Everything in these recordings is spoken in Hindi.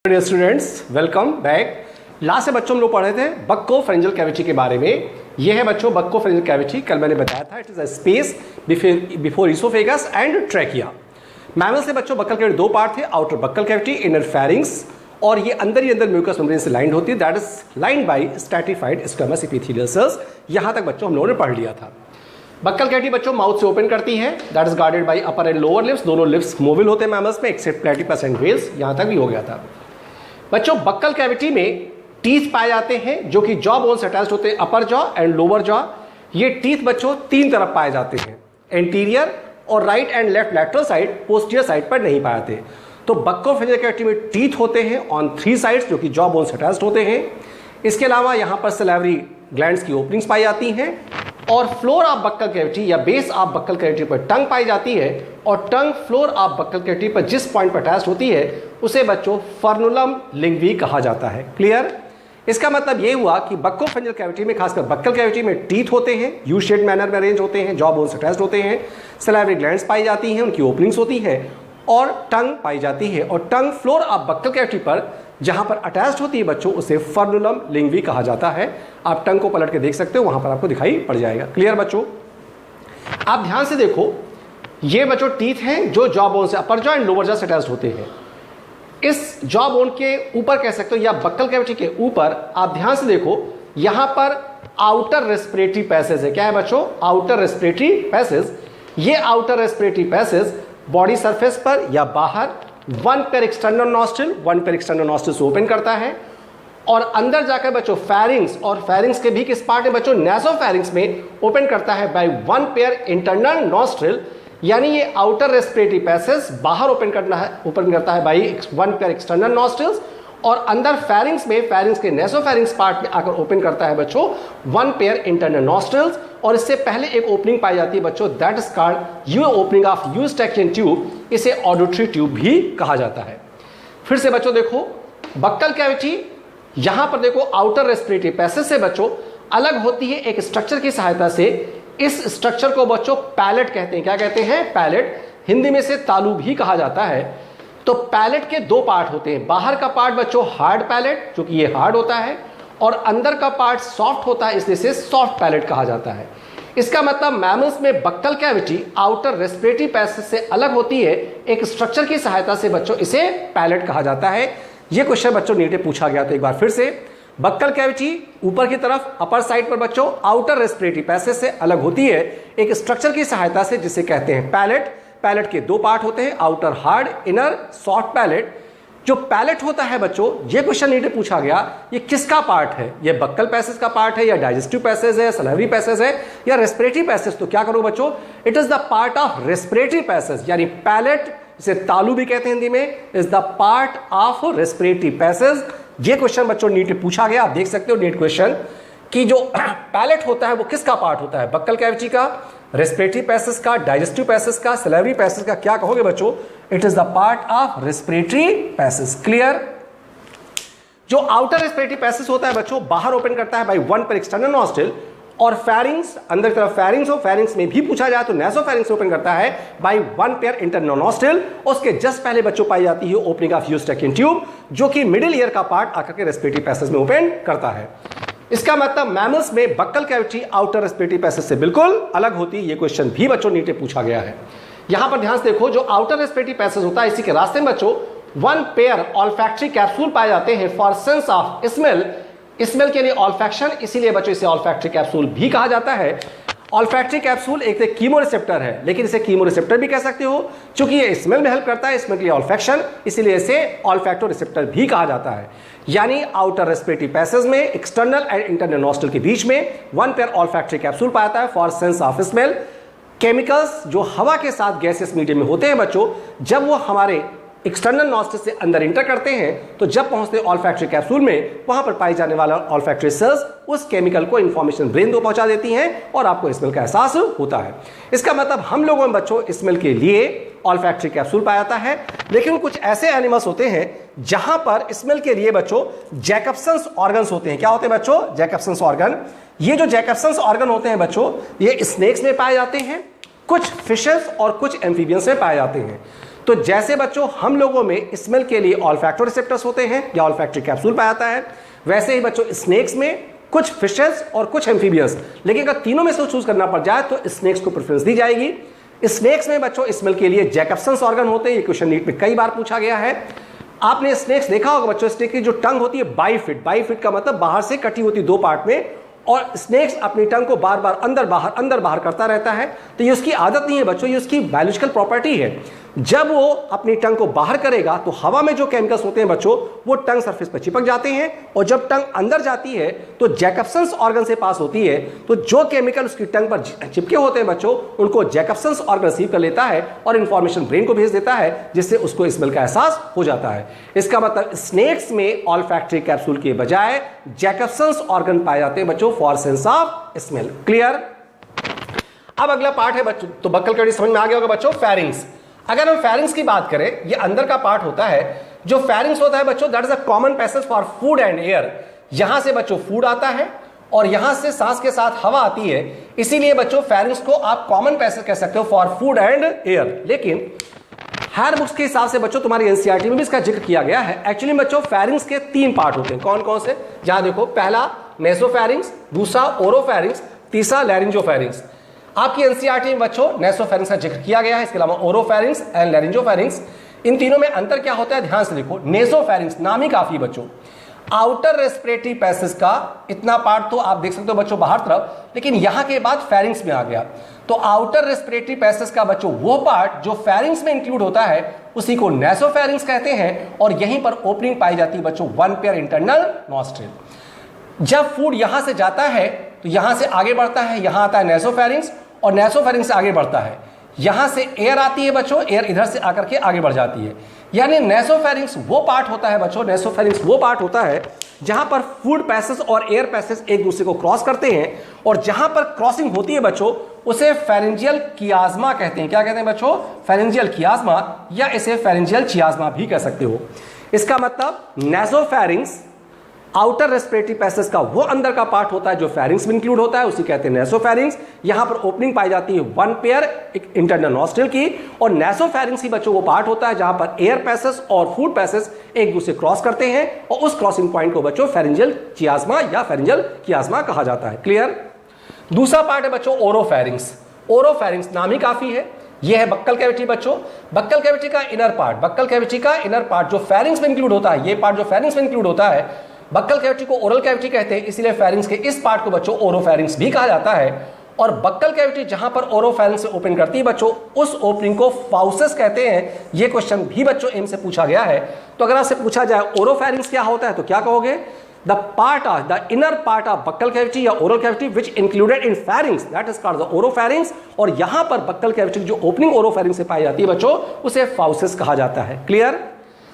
Dear students, welcome back. Last से बच्चों हम लोग पढ़ रहे थे बक्कोफेरेंजियल कैविटी के बारे में। यह है बच्चों बक्कोफेरेंजियल कैविटी। कल मैंने बताया था it is a space before oesophagus and trachea. Mammals से बच्चों बक्कल कैविटी दो पार्ट थे, outer buccal cavity, inner pharynx, और ये अंदर ही अंदर म्यूकस मेम्ब्रेन से लाइंड होती है, that is lined by stratified squamous epithelial cells. यहां तक बच्चों हम लोगों ने पढ़ लिया था। बक्कल कैविटी बच्चों माउथ से ओपन करती है, that is guarded by upper and lower lips. दोनों लिप्स मोबिल होते हैं मैमल्स में, एक्सेप्ट प्लेटिपस एंड व्हेल्स। यहां तक भी हो गया था बच्चों। बक्कल कैविटी में टीथ पाए जाते हैं जो कि जॉ बोन से अटैच्ड होते हैं, अपर जॉ एंड लोअर जॉ। ये टीथ बच्चों तीन तरफ पाए जाते हैं, एंटीरियर और right and left lateral side, posterior side पर नहीं पाए जाते। तो बक्कोफेरेंजियल कैविटी में टीथ होते हैं ऑन थ्री साइड्स जो कि जॉ बोन से अटैच्ड होते हैं। इसके अलावा यहां पर सैलिवरी ग्लैंड्स की ओपनिंग्स पाई जाती हैं, और फ्लोर ऑफ बक्कल कैविटी या बेस ऑफ बक्कल कैविटी पर टंग पाई जाती है, और टंग फ्लोर ऑफ बक्कल कैविटी पर जिस पॉइंट पर अटैच्ड होती है उसे बच्चों फर्नुलम लिंग्वी कहा जाता है। क्लियर? इसका मतलब ये हुआ कि बक्कोफेरेंजियल कैविटी में, खासकर बक्कल कैविटी में टीथ होते हैं, यू शेप्ड मैनर में अरेंज होते हैं, जॉ बोन से अटैच्ड होते हैं, सैलिवरी ग्लैंड्स पाई जाती हैं, उनकी ओपनिंग्स होती है, और टंग पाई जाती है। और टंग फ्लोर ऑफ बक्कल कैविटी पर जहां पर अटैच्ड होती है बच्चों उसे फर्नुलम लिंग्वी कहा जाता है। आप टंग को पलट के देख सकते हो, वहां पर आपको दिखाई पड़ जाएगा। क्लियर बच्चों? आप ध्यान से देखो, ये बच्चों टीथ हैं जो जॉ बोन से, अपर जॉ एंड लोअर जॉ से अटैच्ड होते हैं। इस जॉ बोन के ऊपर कह सकते हो या बक्कल कैविटी के ऊपर आप ध्यान से देखो, यहां पर आउटर रेस्पिरेटरी पैसेज है। क्या है बच्चों? Outer respiratory passage. ये outer respiratory passage body surface पर या बाहर वन पेयर एक्सटर्नल नॉस्ट्रिल से ओपन करता है, और अंदर जाकर बच्चों फेरिंग्स, और फेरिंग्स के भी किस पार्ट है बच्चों? नासोफेरिंग्स में ओपन करता है by one pair internal nostril. यानी ये आउटर रेस्पिरेटरी पैसेज बाहर ओपन करता है by one pair external nostrils, और अंदर फेरिंग्स में, फेरिंग्स के नासोफेरिंग्स पार्ट में आकर ओपन करता है बच्चों वन पेयर इंटरनल नॉस्ट्रिल्स। और इससे पहले एक ओपनिंग पाई जाती है बच्चों, that is called you opening of Eustachian tube. इसे ऑडिटरी ट्यूब भी कहा जाता है। फिर से बच्चों देखो, बक्कल कैविटी यहां पर देखो आउटर रेस्पिरेटरी पैसेज से बच्चों अलग होती है एक स्ट्रक्चर की सहायता से। इस स्ट्रक्चर को बच्चों पैलेट कहते हैं। क्या कहते हैं? पैलेट। हिंदी में से तालू भी कहा जाता है। तो पैलेट के दो पार्ट होते हैं। बाहर का पार्ट बच्चों हार्ड पैलेट, जो कि ये हार्ड होता है, और अंदर का पार्ट सॉफ्ट होता है, इसलिए इसे सॉफ्ट पैलेट कहा जाता है। इसका मतलब मैमल्स में buccal cavity outer respiratory passage से अलग होती है एक स्ट्रक्चर की सहायता से बच्चों, इसे पैलेट कहा जाता है। यह क्वेश्चन बच्चों नीट में पूछा गया। तो एक बार फिर से, बक्कल कैविटी ऊपर की तरफ अपर साइड पर बच्चों आउटर रेस्पिरेटरी पैसेज से अलग होती है एक स्ट्रक्चर की सहायता से, जिसे कहते हैं पैलेट। पैलेट के दो पार्ट होते हैं, outer hard, inner soft palate. जो पैलेट होता है बच्चों, ये क्वेश्चन नीट में पूछा गया, ये किसका पार्ट है? ये बक्कल पैसेज का पार्ट है, या डाइजेस्टिव पैसेज है, सैलिवरी पैसेज है, या रेस्पिरेटरी पैसेज? तो क्या करो बच्चों, it is the part of respiratory passage. यानी पैलेट, इसे तालू भी कहते हैं हिंदी में, is the part of respiratory passage. ये क्वेश्चन बच्चों नीट में पूछा गया। आप देख सकते हो नीट क्वेश्चन कि जो पैलेट होता है वो किसका पार्ट होता है? बक्कल कैविटी का, रेस्पिरेटरी पैसेज का, डाइजेस्टिव पैसेज का, सैलिवरी पैसेज का? क्या कहोगे बच्चों? It is the part of respiratory passage. Clear? जो आउटर रेस्पिरेटरी पैसेज होता है बच्चों बाहर ओपन करता है by one pair external nostril, और फेरिंग्स, अंदर की तरफ फेरिंग्स हो, फेरिंग्स में भी पूछा जाए तो नासोफेरिंग्स ओपन करता है by one pair internal nostril. उसके जस्ट पहले बच्चों पाई जाती है ओपनिंग ऑफ यूस्टैचियन ट्यूब, जो कि मिडिल ईयर का पार्ट आकर के रेस्पिरेटरी पैसेज में ओपन करता है। इसका मतलब मैमल्स में buccal cavity outer respiratory passage से बिल्कुल अलग होती है। ये क्वेश्चन भी बच्चों नीचे पूछा गया है। यहां पर ध्यान से देखो, जो आउटर रेस्पिरेटरी पैसेज होता है इसी के रास्ते में बच्चों वन पेयर ऑल्फैक्टरी कैप्सूल पाए जाते हैं for sense of smell. Smell के लिए ऑल्फैक्शन, इसीलिए बच्चों इसे ऑल्फैक्टरी कैप्सूल भी कहा जाता है। ऑल्फैक्टरी कैप्सूल एक कीमो रिसेप्टर है, लेकिन इसे कीमो रिसेप्टर भी कह सकते हो, क्योंकि ये स्मेल में हेल्प करता है, स्मेल के लिए ऑल्फैक्शन, इसीलिए इसे ऑल्फैक्टो रिसेप्टर भी कहा जाता है। यानी आउटर रेस्पिरेटरी पैसेज में एक्सटर्नल एंड इंटरनल नॉस्ट्रिल के बीच में वन पेयर ऑल्फैक्टरी कैप्सूल पाया जाता है for sense of smell. Chemicals जो हवा के साथ गैसेस मीडियम में होते हैं बच्चों, जब वो हमारे एक्सटर्नल नॉस्ट्रिल से अंदर इंटर करते हैं तो जब पहुंचते हैं ऑल्फैक्टरी कैप्सूल में, वहां पर पाई जाने वाला ऑल्फैक्टरी सेल्स उस केमिकल को इंफॉर्मेशन ब्रेन को पहुंचा देती हैं और आपको स्मेल का एहसास होता है। इसका मतलब हम लोगों में बच्चों स्मेल के लिए ऑल्फैक्टरी कैप्सूल पाया जाता है। लेकिन कुछ ऐसे एनिमल्स होते हैं जहां पर स्मेल के लिए बच्चों जैकब्सन्स ऑर्गन्स होते हैं। क्या होते हैं बच्चों? जैकब्सन्स ऑर्गन। ये जो जैकब्सन्स ऑर्गन होते हैं बच्चों, ये स्नेक्स में पाए जाते हैं, कुछ फिशेस और कुछ एम्फीबियंस में पाए जाते हैं। तो जैसे बच्चों हम लोगों में स्मेल के लिए ऑल्फैक्टो रिसेप्टर्स होते हैं या ऑल्फैक्टरी कैप्सूल पाया जाता है, वैसे ही बच्चों स्नेक्स में कुछ फिशेस और कुछ एम्फीबियंस, लेकिन अगर तीनों में से चूज करना पड़ जाए तो स्नेक्स को प्रेफरेंस दी जाएगी। स्नेक्स में बच्चों स्मेल के लिए जैकब्सन्स ऑर्गन होते हैं, ये क्वेश्चन नीट में कई बार पूछा गया है। आपने स्नेक्स देखा होगा बच्चों, स्नेक की जो टंग होती है बाइफिट, बाइफिट का मतलब बाहर से कटी होती दो पार्ट में, और स्नेक्स अपनी टंग को बार बार अंदर बाहर करता रहता है। तो ये उसकी आदत नहीं है बच्चों, ये उसकी बायोलॉजिकल प्रॉपर्टी है। जब वो अपनी टंग को बाहर करेगा तो हवा में जो केमिकल्स होते हैं बच्चों वो टंग सरफेस पर चिपक जाते हैं, और जब टंग अंदर जाती है तो जैकब्सन्स ऑर्गन से पास होती है, तो जो केमिकल उसकी टंग पर चिपके होते हैं बच्चों उनको जैकब्सन्स ऑर्गन रिसीव कर लेता है और इंफॉर्मेशन ब्रेन को भेज देता है, जिससे उसको स्मेल का एहसास हो जाता है। इसका मतलब स्नेक्स में ऑल्फैक्टरी कैप्सूल के बजाय जैकब्सन्स ऑर्गन पाए जाते हैं बच्चों for sense of smell. Clear? अब अगला पार्ट है बच्चों, तो बक्कल कैविटी समझ में आ गया होगा बच्चों, फेरिंग्स। अगर हम फेरिंग्स की बात करें, ये अंदर का पार्ट होता है। जो फेरिंग्स होता है बच्चों that is a common passage for food and air. यहां से बच्चों फूड आता है और यहां से सांस के साथ हवा आती है, इसीलिए बच्चों फेरिंग्स को आप कॉमन पैसेज कह सकते हो फॉर फूड एंड एयर। लेकिन हायर बुक्स के हिसाब से बच्चों तुम्हारी एनसीईआरटी में भी इसका जिक्र किया गया है। एक्चुअली बच्चों फेरिंग्स के 3 पार्ट होते हैं। कौन कौन से? जहां देखो, पहला नेसोफेरिंग्स, दूसरा ओरोफेरिंग्स, तीसरा लैरिंजोफेरिंग्स। आपकी एनसीईआरटी में बच्चों नेसोफेरिंग्स का जिक्र किया गया है, इसके अलावा ओरोफेरिंग्स एंड लैरिंजोफेरिंग्स। इन तीनों में अंतर क्या होता है ध्यान से देखो। नेसोफेरिंग्स नाम ही काफी बच्चों, आउटर रेस्पिरेटरी पैसेज का इतना पार्ट तो आप देख सकते हो बच्चों बाहर तरफ, लेकिन यहां के बाद फेरिंग्स में आ गया। तो आउटर रेस्पिरेटरी पैसेज का बच्चों वो पार्ट जो फेरिंग्स में इंक्लूड होता है उसी को नेसोफेरिंग्स कहते हैं, और यहीं पर ओपनिंग पाई जाती है बच्चों 1 पेयर इंटरनल नॉस्ट्रिल। जब फूड यहां से जाता है तो यहां से आगे बढ़ता है, यहां आता है नेसोफेरिंग्स, और नेसोफेरिंग्स से आगे बढ़ता है, यहां से एयर आती है बच्चों, एयर इधर से आकर के आगे बढ़ जाती है। यानी नेसोफेरिंग्स वो पार्ट होता है बच्चों, नेसोफेरिंग्स वो पार्ट होता है जहां पर फूड पैसेज और एयर पैसेज एक दूसरे को क्रॉस करते हैं, और जहां पर क्रॉसिंग होती है बच्चों उसे फेरेंजियल कियाज्मा कहते हैं। क्या कहते हैं बच्चों? फेरेंजियल कियाज्मा, या इसे फेरेंजियल चियाज्मा भी कह सकते हो। इसका मतलब नेसोफेरिंग्स आउटर रेस्पिरेटरी पैसेज का वो अंदर का पार्ट होता है जो फेरिंग्स में इंक्लूड होता है, उसी कहते हैं नेसोफेरिंग्स। यहां पर ओपनिंग पाई जाती है 1 पेयर इंटरनल नॉस्ट्रिल की, और नेसोफेरिंग्स ही बच्चों वो पार्ट होता है जहां पर एयर पैसेज और फूड पैसेज एक दूसरे क्रॉस करते हैं, और उस क्रॉसिंग पॉइंट को बच्चों फेरेंजियल चियाज्मा या फेरेंजियल कियाज्मा कहा जाता है। क्लियर? दूसरा पार्ट है बच्चों ओरोफेरिंग्स। ओरोफेरिंग्स नाम ही काफी है। यह है बक्कल कैविटी बच्चों, बक्कल कैविटी का इनर पार्ट, बक्कल कैविटी का इनर पार्ट जो फेरिंग्स में इंक्लूड होता है, ये पार्ट जो फेरिंग्स में इंक्लूड होता है, बक्कल कैविटी को ओरल कैविटी कहते हैं, इसीलिए फेरिंग्स के इस पार्ट को बच्चों ओरोफेरिंग्स भी कहा जाता है। और बक्कल कैविटी जहां पर ओरोफेरिंग्स से ओपन करती है बच्चों उस ओपनिंग को फाउसेस कहते हैं। यह क्वेश्चन भी बच्चों एम से पूछा गया है। तो अगर आपसे पूछा जाए ओरोफेरिंग्स क्या होता है तो क्या कहोगे? The inner part of buccal cavity या oral cavity which included in pharynx that is called the oropharynx, और यहां पर बक्कल कैविटी जो ओपनिंग ओरोफेरिंग्स से पाई जाती है बच्चों उसे फाउसेस कहा जाता है। क्लियर?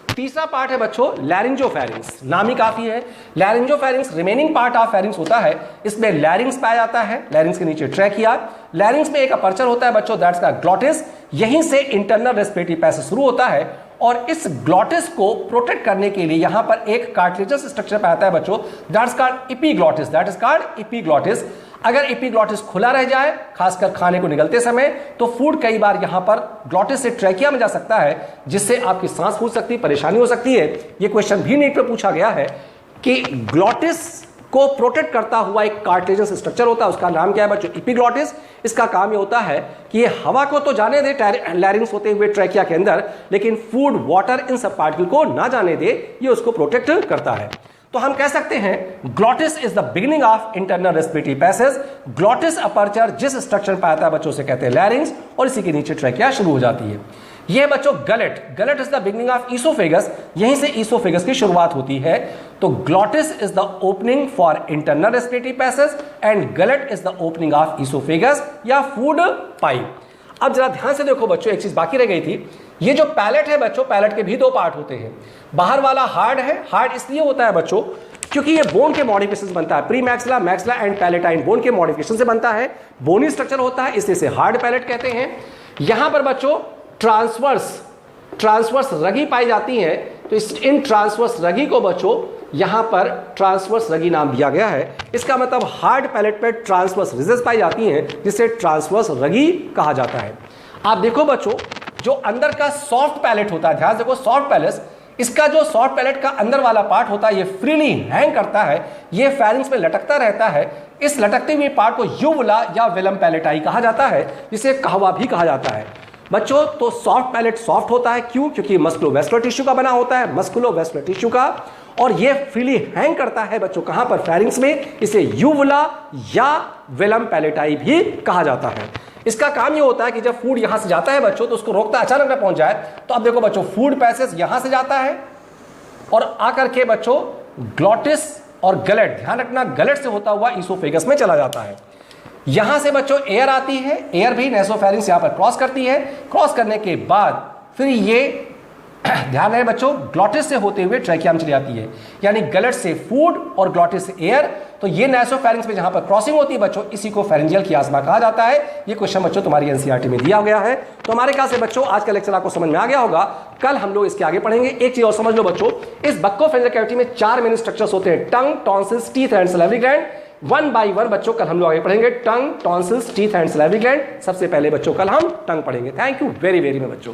तीसरा पार्ट है बच्चों लैरिंजोफेरिंग्स। नाम ही काफी है। लैरिंजोफेरिंग्स रिमेनिंग पार्ट ऑफ फेरिंग्स होता है, इसमें लैरिंग्स पाया जाता है, लैरिंग्स के नीचे ट्रैकिया। लैरिंग्स में एक अपर्चर होता है बच्चों दैट्स का ग्लॉटिस, यहीं से इंटरनल रेस्पिरेटरी पैसेज शुरू होता है, और इस ग्लॉटिस को प्रोटेक्ट करने के लिए यहां पर एक कार्टिलेजस स्ट्रक्चर पाया जाता है बच्चों that's called epiglottis, that is called epiglottis. अगर एपिग्लॉटिस खुला रह जाए खासकर खाने को निगलते समय तो फूड कई बार यहां पर ग्लॉटिस से ट्रैकिया में जा सकता है, जिससे आपकी सांस फूल सकती है, परेशानी हो सकती है। यह क्वेश्चन भी नीट पे पूछा गया है कि ग्लॉटिस को प्रोटेक्ट करता हुआ एक कार्टिलेजस स्ट्रक्चर होता है, उसका नाम क्या है बच्चों? एपिग्लॉटिस। इसका काम ये होता है कि ये हवा को तो जाने दे लैरिंग्स होते हुए ट्रैकिया के अंदर, लेकिन फूड, वाटर, इन सब पार्टिकल को ना जाने दे, ये उसको प्रोटेक्ट करता है। तो हम कह सकते हैं glottis is the beginning of internal respiratory passage. Glottis aperture जिस स्ट्रक्चर में पाता है बच्चों से कहते हैं लैरिंग्स, और इसी के नीचे ट्रैकिया शुरू हो जाती है। यह बच्चों gullet, gullet is the beginning of oesophagus, यहीं से ईसोफेगस की शुरुआत होती है। तो glottis is the opening for internal respiratory passage and gullet is the opening of oesophagus या फूड पाइप। अब जरा ध्यान से देखो बच्चों, एक चीज बाकी रह गई थी। ये जो पैलेट है बच्चों, पैलेट के भी 2 पार्ट होते हैं। बाहर वाला हार्ड है, हार्ड इसलिए होता है बच्चों क्योंकि ये बोन के मॉडिफिकेशन बनता है, pre maxilla, maxilla and palatine bone के मॉडिफिकेशन से बनता है, बोनी स्ट्रक्चर होता है, इसलिए इसे हार्ड पैलेट कहते हैं। यहां पर बच्चों ट्रांसवर्स रगी पाई जाती है, तो इन ट्रांसवर्स रगी को बच्चों यहां पर ट्रांसवर्स रगी नाम दिया गया है। इसका मतलब हार्ड पैलेट पर ट्रांसवर्स रिजेस पाई जाती हैं, जिसे ट्रांसवर्स रगी कहा जाता है। आप देखो बच्चों, जो अंदर का सॉफ्ट पैलेट होता है, ध्यान देखो सॉफ्ट पैलेट, इसका जो सॉफ्ट पैलेट का अंदर वाला पार्ट होता है ये फ्रीली हैंग करता है, ये फेरिंग्स में लटकता रहता है। इस लटकते हुए पार्ट को यूवुला या वेलम पैलेटाई कहा जाता है, जिसे कहवा भी कहा जाता है। बच्चों तो सॉफ्ट पैलेट सॉफ्ट होता है, क्यों? क्योंकि मस्कुलोवेस्कुलर टिश्यू का बना होता है, मस्कुलोवेस्कुलर टिश्यू का, और ये फ्रीली हैंग करता है बच्चों कहां पर? फेरिंग्स में। इसे यूवुला या वेलम पैलेटाई भी कहा जाता है। इसका काम ये होता है कि जब फूड यहां से जाता है बच्चों तो उसको रोकता अचानक में पहुंच जाए। तो अब देखो बच्चों, फूड पैसेज यहां से जाता है और आकर के बच्चों ग्लॉटिस और गलेट, ध्यान रखना गलेट से होता हुआ इसोफेगस में चला जाता है। यहां से बच्चों एयर आती है, एयर भी नेसोफेरिंग्स यहां पर क्रॉस करती है। क्रॉस करने के बाद फिर ये ध्यान रहे बच्चों, ग्लॉटिस से होते हुए ट्रैकिया में चली जाती है, यानी गलेट से फूड और ग्लॉटिस से एयर। तो ये नेसोफेरिंग्स में जहां पर क्रॉसिंग होती है बच्चों, इसी को फेरेंजियल कियास्मा कहा जाता है। ये क्वेश्चन बच्चों तुम्हारी एनसीईआरटी में दिया गया है। तो हमारे ख्याल से बच्चों आज का लेक्चर आपको समझ में आ गया होगा। कल हम लोग इसके आगे पढ़ेंगे। एक चीज और समझ लो बच्चों, इस बक्कोफेरेंजियल कैविटी में 4 मेन स्ट्रक्चर्स होते हैं, tongue, tonsils, teeth and salivary gland. One by one बच्चों कल हम लोग आगे पढ़ेंगे tongue, tonsils, teeth and salivary gland. सबसे पहले बच्चों कल हम टंग पढ़ेंगे। Thank you very very much बच्चों।